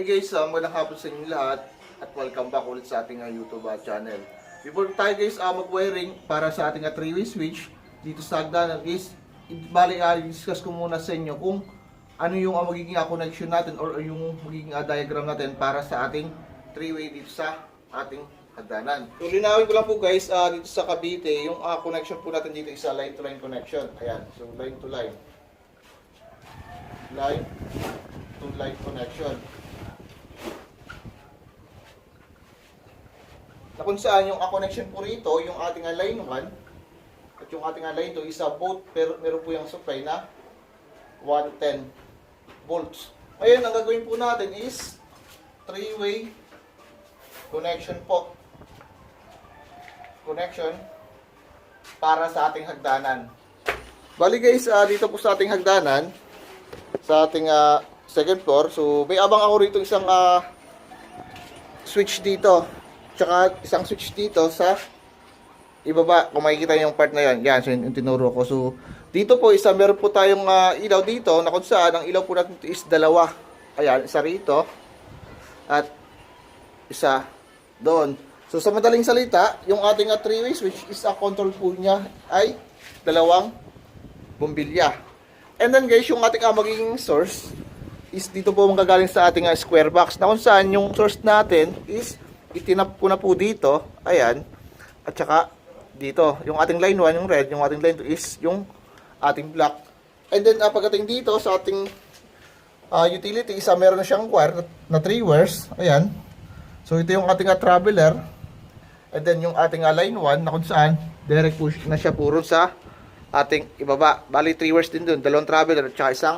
guys, magandang hapon sa inyo lahat at welcome back ulit sa ating YouTube channel. Before tayo guys mag-wiring para sa ating 3-way switch dito sa hagdanan guys, bali i-discuss ko muna sa inyo kung ano yung magiging connection natin or yung magiging diagram natin para sa ating 3-way dito sa ating hagdanan. So linawin ko lang po guys, dito sa Cavite, yung connection po natin dito is line to line connection. Ayan, so line to line. Line to line connection. Na kung saan yung connection po rito, yung ating line 1 at yung ating line 2 is both pero meron po yung supply na 110 volts. Ngayon, ang gagawin po natin is 3-way connection po. Connection para sa ating hagdanan. Bali guys, dito po sa ating hagdanan, sa ating second floor, so may abang ako rito isang switch dito. Tsaka isang switch dito sa ibaba, kung makikita yung part na yan. Yan, so yung tinuro ko. So, dito po, meron po tayong ilaw dito, na kung saan, ang ilaw po natin is dalawa. Ayan, isa rito, at isa doon. So, sa madaling salita, yung ating 3-way switch is control po niya ay dalawang bombilya. And then guys, yung ating magiging source is dito po manggagaling sa ating square box, na kung saan yung source natin is itinap ko na po dito, ayan, at saka dito, yung ating line 1, yung red, yung ating line 2 is yung ating black. And then pagdating dito sa ating utility, meron na siyang wire na 3 wires, ayan. So ito yung ating traveler, and then yung ating line 1 na kung saan direct push na siya puro sa ating ibaba. Bali 3 wires din dun, dalawang traveler at saka isang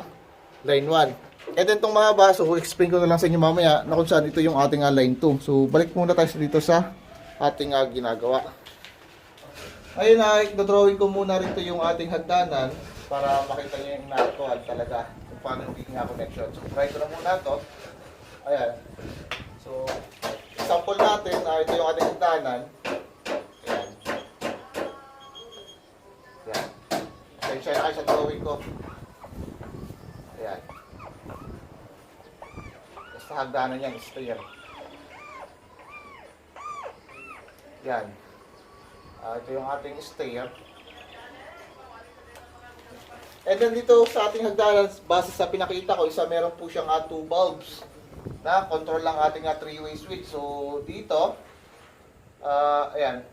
line 1. And then itong mga baso, explain ko na lang sa inyo mamaya na kung saan ito yung ating line 2. So balik muna tayo dito sa ating ginagawa. Ayun, drawing ko muna rito yung ating hagdanan para makita nyo yung natural talaga kung paano yung ating connection. So try ko na muna ito. Ayan. So sample natin, ito yung ating hagdanan. Ayan. Ayan. Pasensya na kayo sa drawing ko. Ayan. Sa hagdanan niya, stair. Yan. Ito yung ating stair. And then dito sa ating hagdanan, base sa pinakita ko, meron po siyang 2 bulbs na control lang ating 3-way switch. So dito, ayan.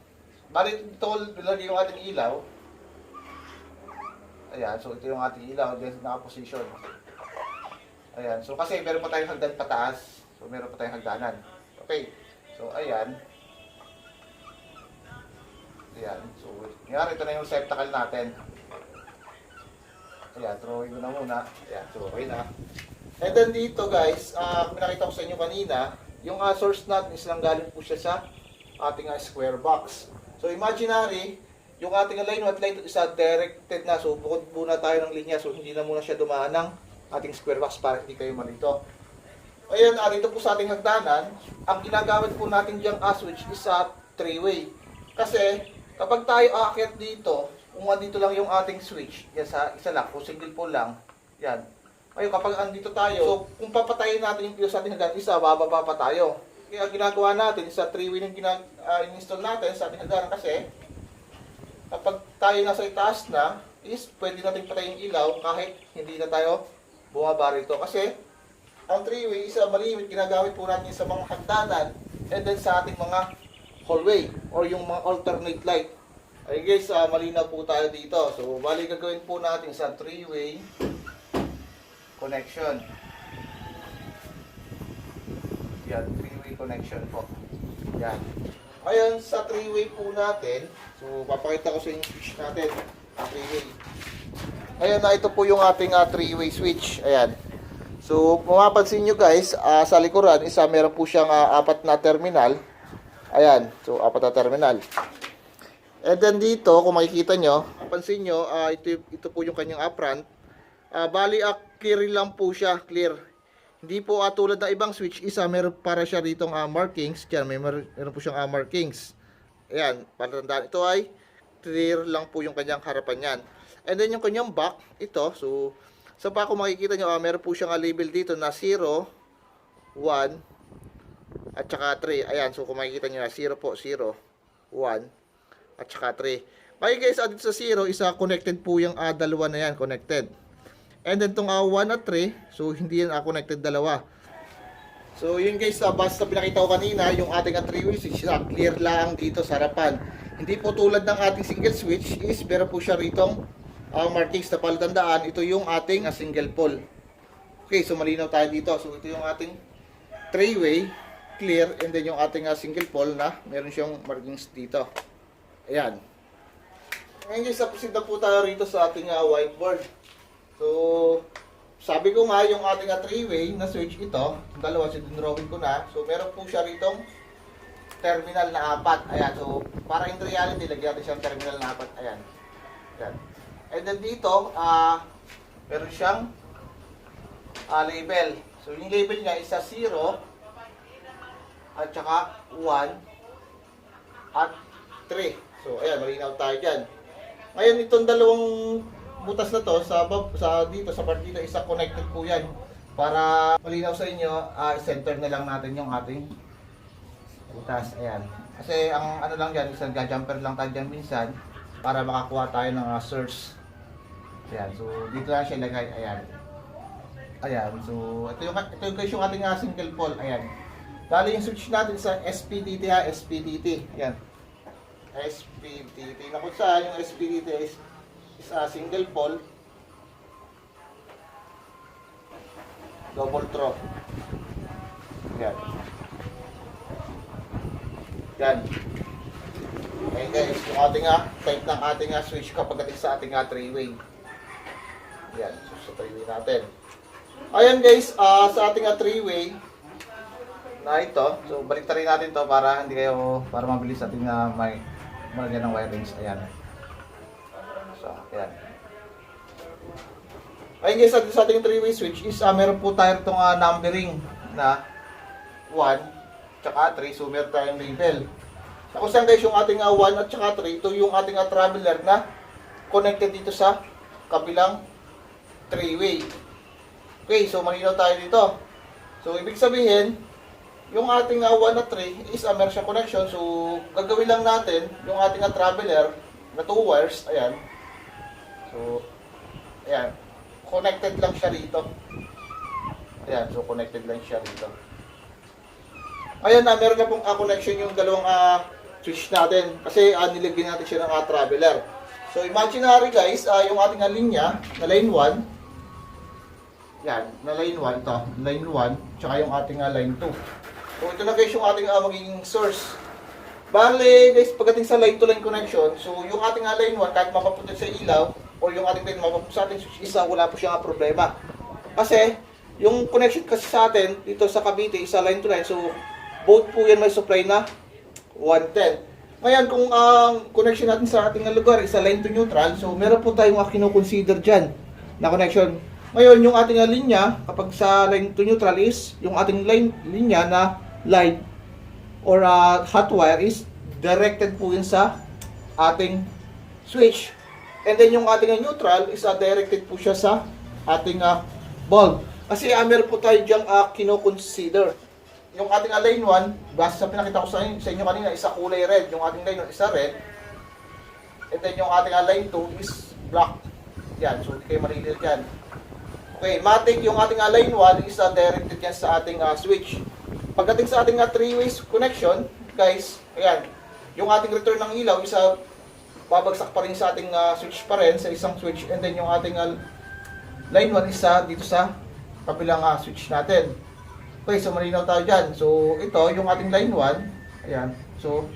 Bali dito lagi yung ating ilaw. Ayan, so ito yung ating ilaw, then naka-position. Ayan, so kasi meron pa tayong hagdan pataas. So meron pa tayong hagdanan. Okay. So ayan. Ayan. So ngayon ito na yung receptacle natin. Ayan, drawing ko na muna. Ayan, so okay na. And then dito guys, pinakita ko sa inyo kanina, yung source natin is lang galing po siya sa ating square box. So imaginary, yung ating line 1 at line 2 is directed na. So bukod muna tayo ng linya. So hindi na muna siya dumaan ng ating square box para hindi kayo malito. Ayan, dito po sa ating hagdanan, ang ginagamit po natin diyang switch is 3-way. Kasi kapag tayo aakyat dito, kung andito lang yung ating switch, yan sa isa lang, kung single pole lang, yan. Ngayon kapag andito tayo, so kung papatayin natin yung ilaw sa ating hagdanan, bababa pa tayo. Kaya ginagawa natin sa 3-way yung install natin sa ating hagdanan kasi kapag tayo nasa itaas na, is pwede natin patayin yung ilaw kahit hindi na tayo bumaba rito. Kasi ang 3-way is malimit, ginagamit po natin sa mga hagdanan and then sa ating mga hallway or yung mga alternate light. Ay guys, malinaw po tayo dito. So bali gagawin po natin sa 3-way connection. Yan, 3-way connection po. Yan. Ngayon sa 3-way po natin, so papakita ko sa inyo switch natin. 3-way. Ayan na, ito po yung ating 3-way switch. Ayan. So, kung mapapansin nyo guys, sa likuran, meron po siyang 4 na terminal. Ayan. So, 4 na terminal. And then dito, kung makikita nyo, mapansin nyo, ito po yung kanyang front. Bali, clear lang po siya. Clear. Hindi po tulad ng ibang switch, meron para siya ditong markings. Diyan, meron po siyang markings. Ayan. Para tandaan, ito ay clear lang po yung kanyang harapan yan. And then yung kanyang back, ito. So, sa back kung makikita nyo, meron po siyang label dito na 0, 1, 1, at saka 3. Ayan, so kung makikita nyo na, 0 po, 0, 1, at saka 3. Ngayon guys, dito sa 0, isa connected po yung dalawa na yan, connected. And then itong 1 at 3, so hindi yan connected dalawa. So yun guys, basta pinakita ko kanina, yung ating 3-way switch, clear lang dito sa harapan. Hindi po tulad ng ating single switch, is meron po siya ritong markings na palatandaan. Ito yung ating single pole. Okay, so malinaw tayo dito. So ito yung ating 3-way, clear, and then yung ating single pole na meron siyang markings dito. Ayan. Ngayon guys, proceed na po tayo rito sa ating whiteboard. So, sabi ko nga yung ating 3-way na switch ito, dalawa sinidrawing ko na. So, meron po siya ritong terminal na 4. Ayan, so para in reality, lagyan natin siyang terminal na 4. Ayan. Ayan. And then dito, meron siyang label. So, yung label niya is 0, at saka 1, at 3. So, ayan, malinaw tayo dyan. Ngayon, itong dalawang butas na to, dito, sa part dito, isa connected po yan. Para malinaw sa inyo, center na lang natin yung ating butas. Ayan. Kasi, ang ano lang dyan, isang jumper lang tayo dyan minsan, para makakuha tayo ng source. Ayan, so, dito lang siya ilagay. Ayan. Ayan, so, ito yung guys yung ating single pole. Ayan. Bali yung switch natin sa SPDT SPDT. Ayan. SPDT. Na kung saan yung SPDT is single pole, double throw. Ayan. Yan. Ayan guys, yung ating type ng ating switch kapag ating sa ating 3-way. Yan, so sa 3-way natin. Ayan guys, sa ating 3-way na ito, so balik rin natin to para hindi kayo, para mabilis ating may malagyan ng wirings. Ayan. So, ayan. Ayun guys, sa ating 3-way switch is meron po tayo itong numbering na 1 tsaka 3. So, meron tayong label. So, kung saan guys yung ating 1 at tsaka 3, ito yung ating traveler na connected dito sa kabilang 3-way. Okay, so malinaw tayo dito. So, ibig sabihin, yung ating 1 at 3 is meron siyang connection. So, gagawin lang natin yung ating traveler na 2 wires. Ayan. So, ayan. Connected lang siya rito. Ayan. So, connected lang siya rito. Ayan na, meron na pong connection yung dalawang switch natin. Kasi nilagyan natin siya ng traveler. So, imaginary guys, yung ating linya na line 1. Yan, na line 1 ito. Line 1, tsaka yung ating line 2. So, ito na guys yung ating magiging source. Bale, guys, pagdating sa line to line connection, so yung ating line 1, kahit mapapunta sa ilaw, o yung ating line mapapunta sa ating switch isa, wala po siyang problema. Kasi, yung connection kasi sa atin, dito sa Cavite, isa line to line, so both po yan may supply na 110. Ngayon, kung ang connection natin sa ating lugar, isa line to neutral, so meron po tayong kino-consider dyan na connection. Ngayon, yung ating linya, kapag sa line to neutral is, yung ating linya na line or hot wire is directed po yun sa ating switch. And then yung ating neutral is directed po siya sa ating bulb. Kasi meron po tayo diyang kino-consider. Yung ating line 1, basta sa pinakita ko sa inyo kanina, isa kulay red. Yung ating line 1 isa red. And then yung ating line 2 is black. Yan, so hindi kayo marilil dyan. Okay, matik yung ating line 1 is directed yan sa ating switch. Pagdating sa ating 3-way connection, guys, ayan, yung ating return ng ilaw is babagsak pa rin sa ating switch pa rin, sa isang switch. And then yung ating line 1 is dito sa kabilang switch natin. Okay, so malinaw tayo dyan. So, ito, yung ating line 1, ayan, so,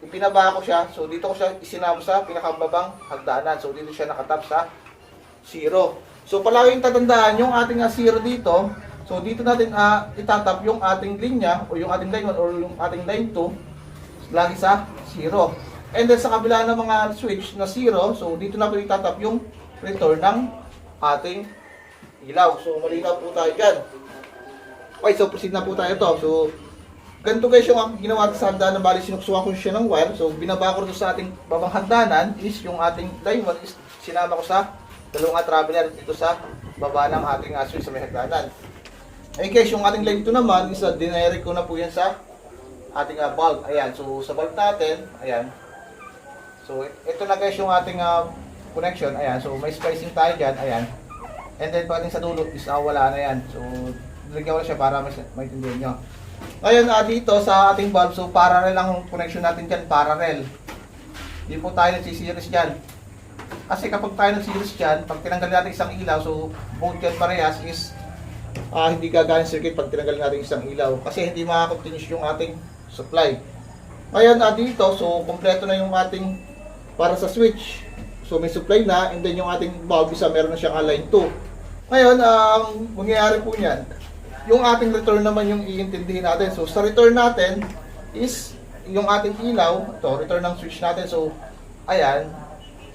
ipinaba ko siya. So, dito ko siya isinama sa pinakababang hagdanan. So, dito siya nakatap sa 0. So, palaging tatandaan yung ating 0 dito. So, dito natin itatap yung ating linya o yung ating line 1 or yung ating line 2 lagi sa 0. And then, sa kabila ng mga switch na 0, so, dito na po itatap yung return ng ating ilaw. So, malinaw po tayo dyan. Okay, so, proceed na po tayo to. So, ganito guys yung ginawa sa hagdanan. Bali, sinuksuhan ko siya ng wire. So, binaba ko sa ating babang hagdanan is yung ating line 1 is sinama ko sa dalawang traveler dito sa baba ng ating switch sa may hagdanan. Ay guys, yung ating line 2 naman, dinirect ko na po yan sa ating bulb. Ayan, so sa bulb natin, ayan. So ito na guys yung ating connection. Ayan, so may splicing tayo dyan. Ayan. And then pagdating sa dulo is wala na yan. So nilagyan ko na siya para maintindihan nyo. Ngayon dito sa ating bulb, so parallel ang connection natin dyan, parallel. Hindi po tayo nagsisiris dyan. Kasi kapag tayo nagsiris dyan, pag tinanggal natin isang ilaw, so both dyan parehas is hindi gagana circuit pag tinanggal natin isang ilaw. Kasi hindi makakontinuous yung ating supply. Ngayon dito, so kompleto na yung ating para sa switch. So may supply na, and then yung ating bulb isa meron na siyang line 2. Ngayon, ang mangyayari po niyan, yung ating return naman yung iintindihin natin. So sa return natin is yung ating ilaw, ito, return ng switch natin. So ayan,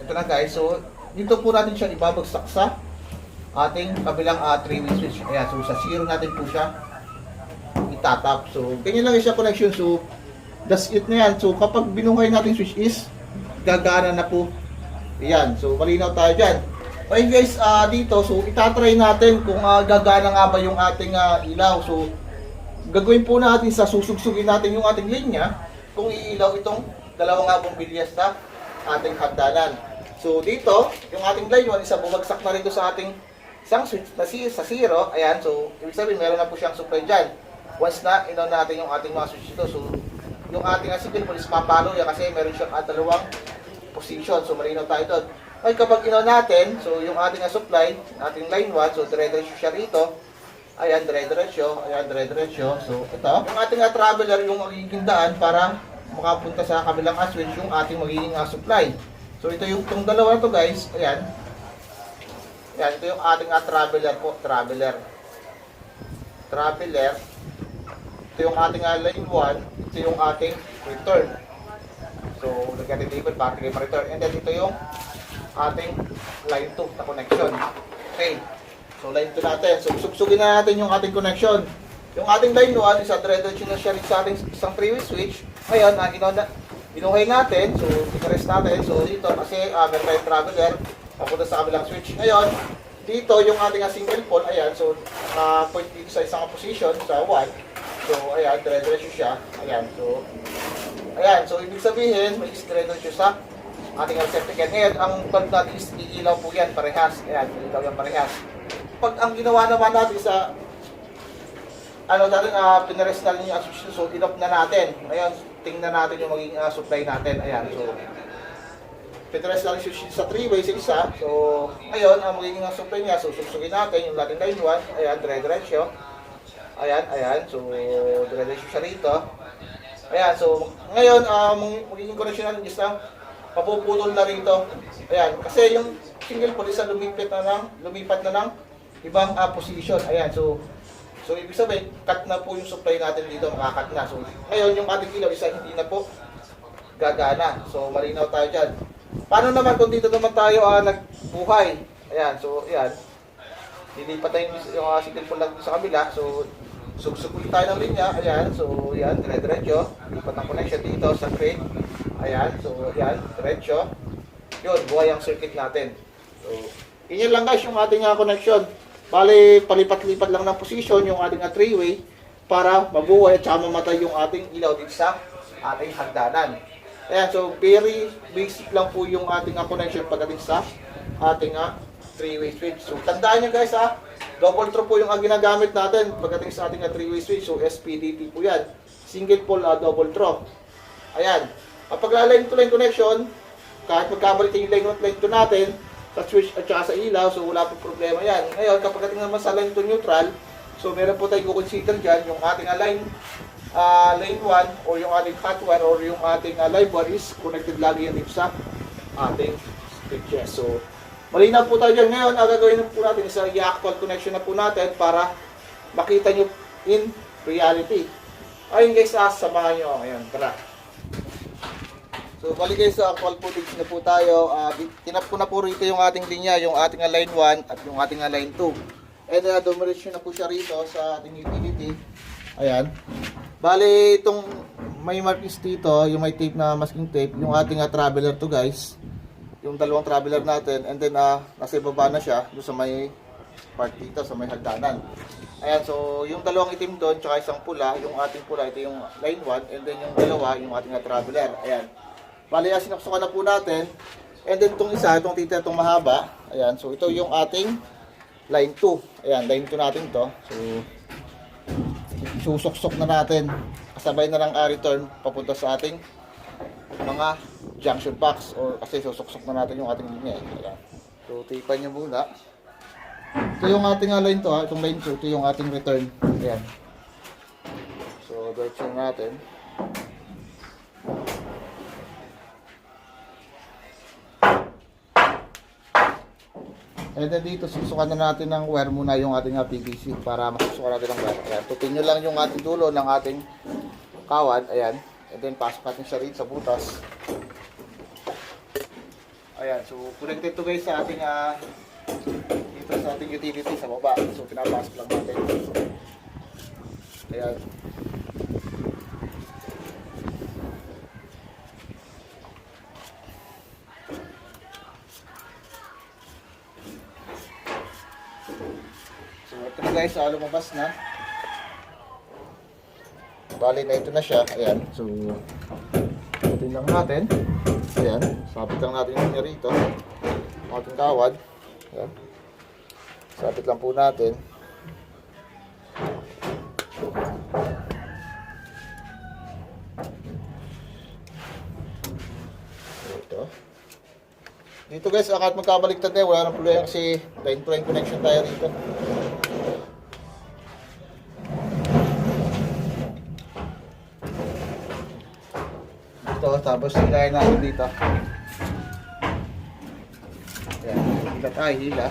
ito na guys. So dito po natin siya ibabagsak sa ating kabilang 3-way switch. Ayan, so sa 0 natin po siya itatap. So ganyan lang siya connection. So that's it na yan. So kapag binuhay natin switch is gagana na po. Ayan, so malinaw tayo dyan. Okay guys, dito, so itatry natin kung gagana nga ba yung ating ilaw. So gagawin po natin sa susugsugin natin yung ating linya kung iilaw itong dalawang bombilya sa ating hagdanan. So dito, yung ating line 1 isa bumagsak na rito sa ating isang switch na sa 0. Ayan, so ibig sabihin meron na po siyang supply dyan. Once na inaw natin yung ating mga switch dito, so yung ating signal po is mapalo yan kasi meron siyang dalawang position. So malinaw tayo doon. Ay kapag inaw natin, so yung ating supply, ating line 1, so dire-diretso siya rito. Ayan, dire-diretso. Ayan, dire-diretso. So ito, yung ating traveler yung magiging daan para makapunta sa kabilang switch yung ating magiging supply. So ito yung itong dalawa na to guys. Ayan. Ayan, ito yung ating traveler po. Traveler. Ito yung ating line 1. Ito yung ating return. So, lagyan natin table para kayo ma-return. And then ito yung ating line 2 na connection. Okay. So, line 2 natin. So, sugsugin na natin yung ating connection. Yung ating line 1 is diretso na siya sa ating isang 3-way switch. Ngayon, binuhay natin. So, i-rest natin. So, dito kasi meron tayong traveler papunta sa kabilang switch. Ngayon, dito yung ating single pole. Ayan. So, point dito sa isang position sa 1. So, ayan. Dire-diretso siya. Ayan. So, ayan, so ibig sabihin, may diretso sa ating receptacle. Ngayon, ang bulb natin is iilaw po yan, parehas. Ayan, iilaw yan parehas. Pag ang ginawa naman natin sa pinarest na yung switch, so in-off na natin. Ngayon, tingnan natin yung magiging supply natin. Ayan, so pinarest na yung switch sa 3-way sa isa. So, ngayon, ang magiging supply niya, so susugin natin yung ating line 1. Ayan, dire-diretso. Ayan, so dire-diretso siya rito. Ayan, so ngayon, magiging connection natin is mapuputol na rito. Ayan, kasi yung single pole isa lumipat na ng ibang position. Ayan, so ibig sabihin, cut na po yung supply natin dito, makakat na. So ngayon, yung ating ilaw isa hindi na po gagana. So malinaw tayo dyan. Paano naman kung dito naman tayo nagbuhay? Ayan, so ayan. Lilipat tayo yung single pole lang sa kabila. So sugsugin tayo ng linya, ayan, so yan, dire-diretso, lipat ng connection dito sa grid, ayan, so yan, diretso, yun, buhay ang circuit natin. So, yun lang guys yung ating connection, bali, palipat-lipat lang ng position yung ating 3-way para mabuhay at saka mamatay yung ating ilaw dito sa ating hagdanan. Ayan, so very basic lang po yung ating connection pagdating sa ating 3-way switch. So, tandaan nyo guys double throw po yung ginagamit natin pagdating sa ating 3-way switch. So, SPDT po yan. Single pole double throw. Ayan. Kapag line to line connection, kahit magkabalik yung line 2 natin, sa switch at saka sa ilaw, so wala po problema yan. Ngayon, kapag dating naman sa line to neutral, so meron po tayong consider dyan, yung ating line 1 or yung ating hot wire or yung ating live wire is connected lagi yan dito sa ating switches. So, malinaw po tayo dyan. Ngayon, ang gagawin po natin is i-actual connection na po natin para makita nyo in reality. Ayun guys, samahan nyo. Ngayon, tara. So, balik guys sa actual footage na po tayo. Tinap ko na po rito yung ating linya, yung ating line 1 at yung ating line 2. And dumiretso na po siya rito sa ating utility. Ayan. Bali, itong may markings dito, yung may tape na masking tape, yung ating traveler to guys. Yung dalawang traveler natin, and then nasa ibaba na siya doon sa may part dito, sa may hagdanan. Ayan, so yung dalawang itim doon, tsaka isang pula, yung ating pula, ito yung line 1, and then yung dalawa, yung ating traveler. Ayan. Bali, sinaksukan na po natin. And then itong isa, itong tita, itong mahaba. Ayan, so ito yung ating line 2. Ayan, line 2 natin to. So, susuksok na natin. Kasabay na lang return papunta sa ating mga junction box. Or kasi susuksok na natin yung ating linya. Ayan. So, tipan nyo muna. Ito yung ating line to, itong line 2, ito yung ating return. Ayan. So, diretso natin. And then dito, susukan na natin ng wire muna yung ating PVC para masusukan natin ng wire. Ayan. Tupin nyo lang yung ating dulo ng ating kawad. Ayan. And then, pasok natin siya rito sa butas. Ayan. So, connected to guys sa ating dito sa ating utility sa baba. So, pinapasok lang natin. Ayan. So, ito na guys, lumabas na. Bali na ito na siya. Ayan. So, putin lang natin. Ayan. Sabit lang natin yung rito. Ang ating kawad. Ayan. Sabit lang po natin. Ito. Dito guys, kahit magkabaliktad na, wala nang problema kasi line-to-line connection tayo dito. Dito, tapos hilahin natin dito. Ayan, hila tayo, hila.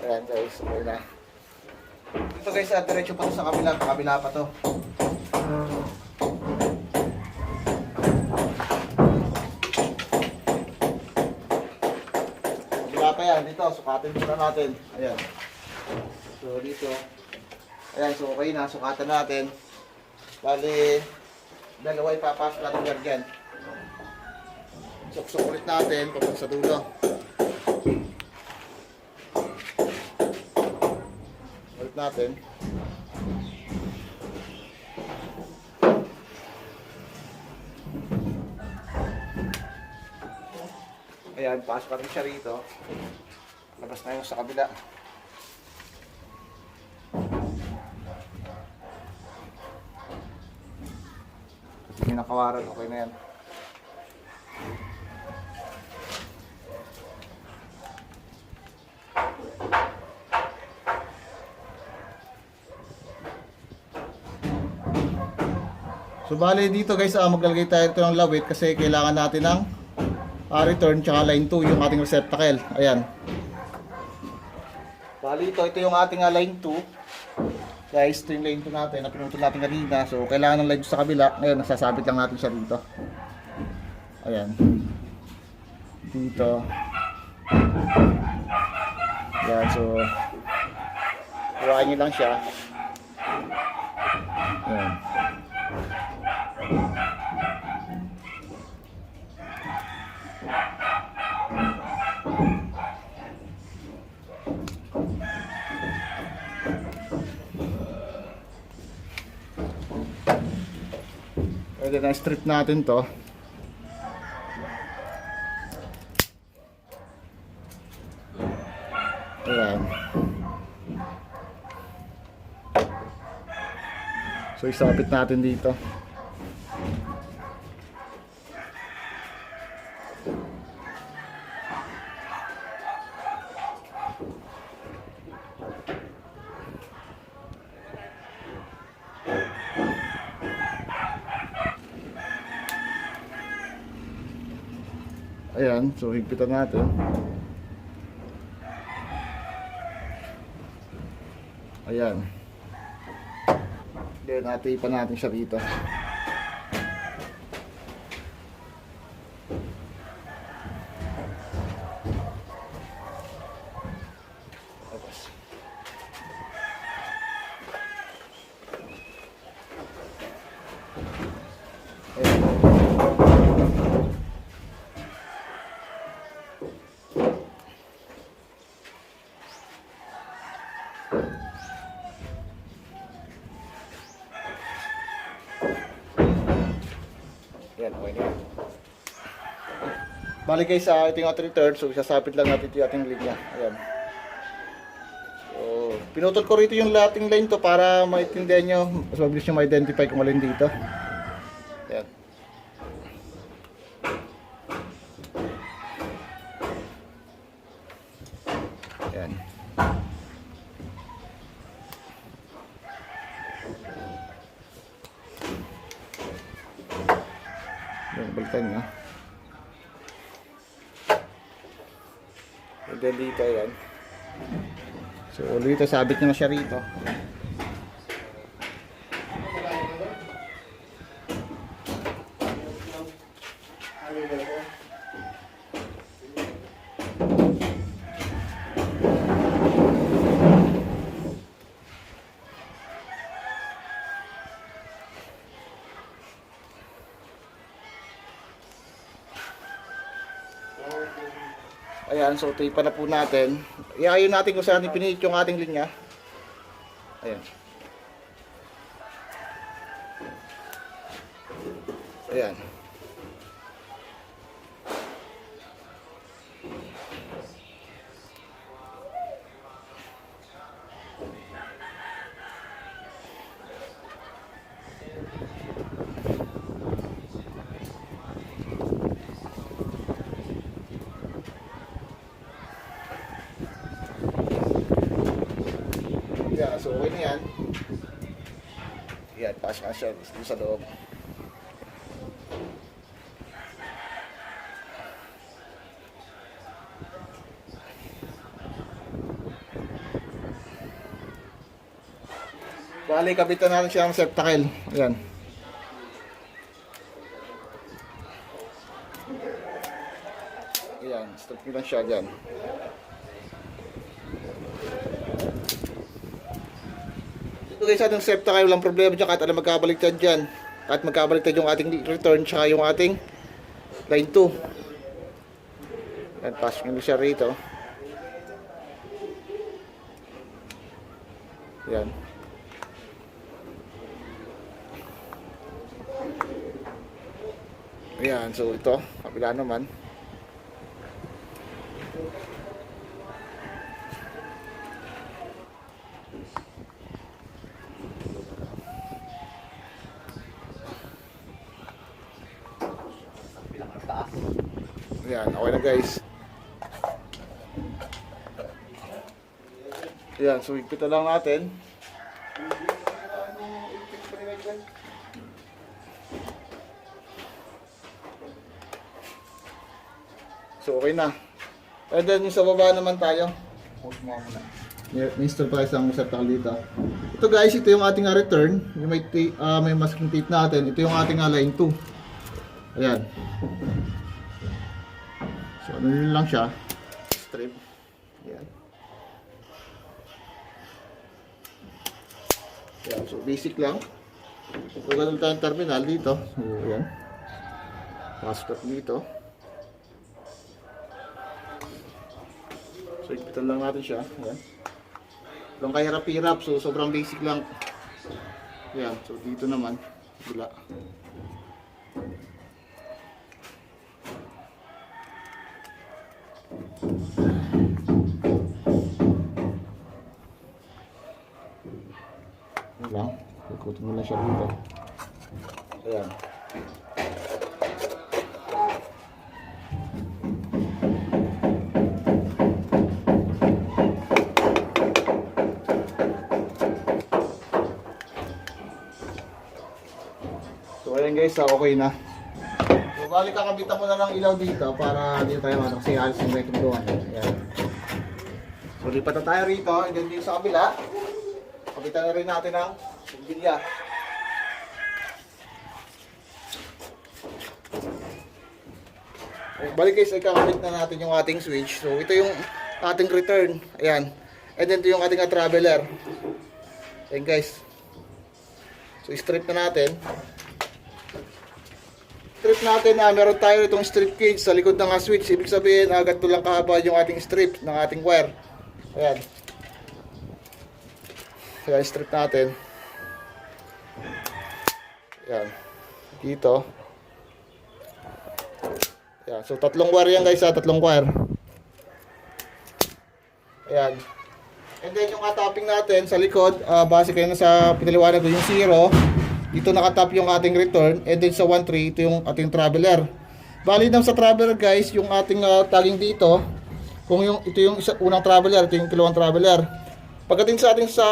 Ayan guys, okay na. Ito guys, diretso pa to sa kabila. Kabila pa to. Kabila pa yan. Dito, sukatin muna natin. Ayan. So dito. Ayan, so okay na. Sukatan natin. Bali, dalawa ipapasok natin dyan. Suksok ulit natin papunta sa dulo. Natin. Ayan, pasok natin siya rito. Labas na yung sa kabila. Kasi kinakawaran, okay na yan. So bali dito guys, maglalagay tayo ito ng lawit kasi kailangan natin ng return tsaka line 2 yung ating receptacle. Ayan. Bali ito yung ating line 2. Guys, ito yung line 2 natin na pinutol natin kanina. So kailangan ng line 2 sa kabila. Ngayon, nasasabit lang natin siya dito. Ayan. Dito. Ayan, so huwain nyo lang siya. Ayan. Pwede na strip natin to. Ayan. So isabit natin dito. Ayan, so higpitan natin. Ayan. Then atipan natin siya dito. Bali guys, ito yung ating return. So sasapit lang natin yung ating linya. Ayan. So pinutol ko rito yung lating line to para maintindihan nyo, mas mabilis nyo ma-identify kung alin dito. Ayan. Ayan. Balikan nyo. And then dito, ayan. So dito, sabit nyo na siya rito. Ayan, so tape na po natin. Iayon natin kung saan pinihit yung ating linya. Ayan. Ayan. Yeah, so okay na yan. Yan, pasok na siya dito sa loob. Bali, kabitan natin siya ng septacle. Ayan. Ayan, stop nyo lang siya dyan. Ito guys, ating septacle, walang problema dyan kahit alam magkabaliktad dyan. Kahit magkabaliktad yung ating return tsaka yung ating line 2. Ayan, pasok nyo siya rito. Ayan. Ayan, so ito, kabila naman. Ayan, okay na guys. Ayan, so ipita lang natin. So okay na. And then yung sa baba naman tayo. May install pa isang septacle dito. Ito guys, ito yung ating return. Yung may masking tape natin. Ito yung ating line 2. Ayan. So ano yun lang siya. Strip. Ayan. Ayan. So basic lang. So ganun tayong terminal dito. So ayan. Passport dito. So, ipitan lang natin siya. Ayan. Walang kahirap-hirap. So, sobrang basic lang. Ayan. So, dito naman. Bila. Ayan lang. Ikutin mo lang siya dito. Ayan. So ayan guys, okay na. So balik kakabitan mo na ng ilaw dito para dito tayo kasi alis yung may tungguan. Ayan. So lipat na tayo rito, and then dito sa kabila, kabitan na rin natin ang bilya. Balik guys, ay kakabit na natin yung ating switch. So ito yung ating return. Ayan. And then ito yung ating traveler. Ayan guys. So strip na natin. Strip natin na meron tayo itong strip cage sa likod ng switch. Ibig sabihin, ganito lang kahaba yung ating strip ng ating wire. Ayan. Ayan, strip natin. Ayan. Dito. Ayan. So, tatlong wire yan guys ha. Tatlong wire. Ayan. And then yung tapping natin sa likod, base kayo na sa pinaliwanag ko yung 0. Dito nakatap yung ating return. And then sa 1-3, ito yung ating traveler. Bali lang sa traveler guys, yung ating tagging dito, kung ito yung unang traveler, ito yung ikalawang traveler. Pagdating sa ating sa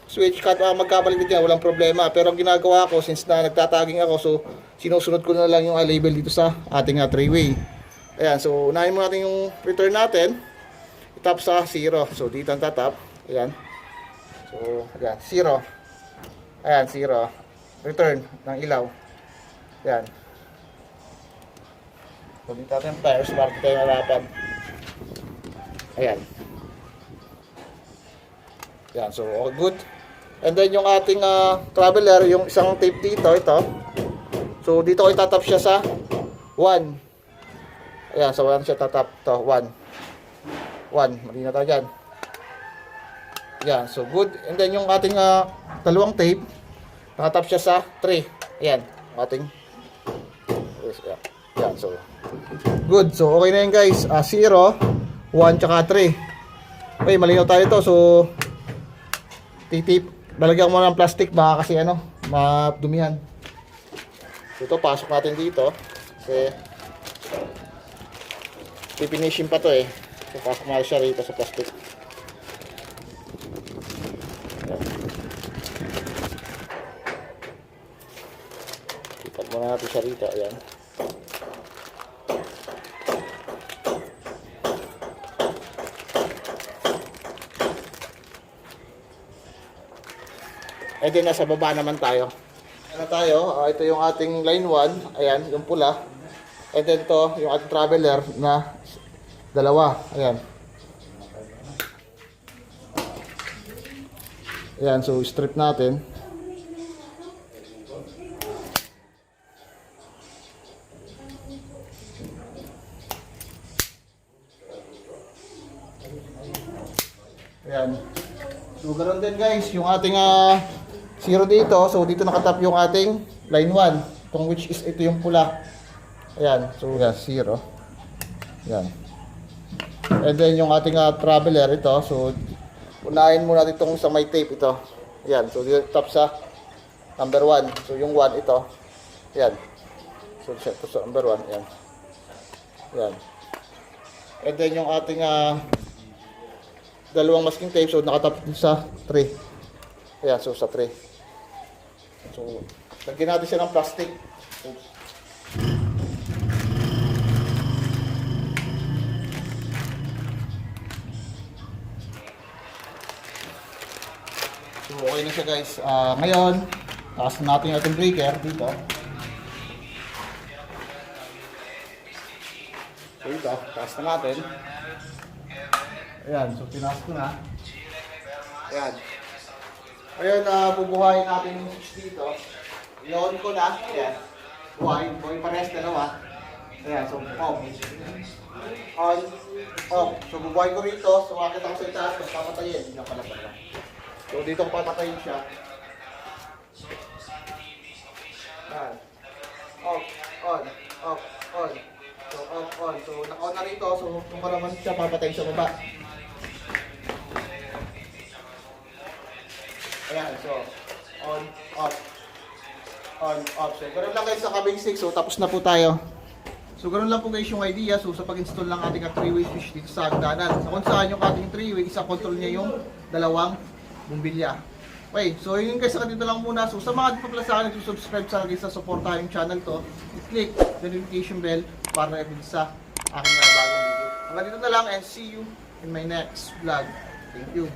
switch, magkabalik yan, walang problema. Pero ang ginagawa ko, since na nagtatagging ako, so sinusunod ko na lang yung label dito sa ating 3-way. Ayan, so unahin mo natin yung return natin. Tap sa 0. So dito ang tatap. Ayan. So ayan, 0. Ayan, 0. Return ng ilaw. Ayan. So dito natin yung pliers para tayo narapan. Ayan. Ayan, so okay, good. And then yung ating traveler, yung isang tape dito, ito. So dito ko itatap siya sa 1. Ayan, so 1 siya tatap. Ito, 1, mali na tayo dyan. Yan, so good. And then yung ating dalawang tape, nakatap siya sa 3. Ayan, ating yan, so good. So okay na yun guys. 0, 1, tsaka 3. Okay, malinaw tayo ito. So titip, lalagyan mo ng plastic baka kasi madumihan. So ito, pasok natin dito kasi pipinishin pa to eh. So, pasok na siya rito sa plastic. Ipat muna natin siya rito. Ayan. And then, nasa baba naman tayo. Ito yung ating line 1. Ayan, yung pula. And then to, yung ating traveler na dalawa. Ayan. Ayan, so strip natin. Ayan. So ganoon din guys, yung ating 0 dito. So dito nakatap yung ating line 1. Itong which is ito yung pula. Ayan, so 0. Ayan. And then yung ating traveler ito, so unahin muna natin itong sa may tape ito. Ayan, so dito tap sa number 1. So yung 1 ito. Ayan. So set to sa number 1. Ayan. Ayan. And then yung ating dalawang masking tape, so nakatap dito sa 3. Ayan, so sa 3. So lagyan natin siya ng plastic. Oops. So okay na siya guys. Ngayon, taas natin yung ating breaker dito. So ito, taas na natin. Ayan, so tinaas ko na. Ayan. Ngayon, bubuhayin natin yung switch dito. I-on ko na. Ayan. Buhay parehas dalawa. Ayan, so off. On, off. So bubuhayin ko rito. So makakita ko sa itaas. So papatayin. Hindi na pala. So dito ko papatayin siya. Ayan. Off, on, off, on. So off, on. So naka-on na rito. So kung karaman siya, papatayin sa baba. Ayan, so on, off. On, off. So ganoon lang guys sa ka-basic. So tapos na po tayo. So ganoon lang po guys yung idea. So sa pag-install lang ating 3-way switch dito sa hagdanan. Sa kung saan yung ating 3-way, isa control niya yung dalawang bumbilya. Okay, so yun guys, sa dito lang muna. So sa mga di pa pala sa akin nagsusubscribe sa akin sa supportahan yung channel to, i-click the notification bell para na-update sa aking bagong video. Hanggang dito na lang and see you in my next vlog. Thank you.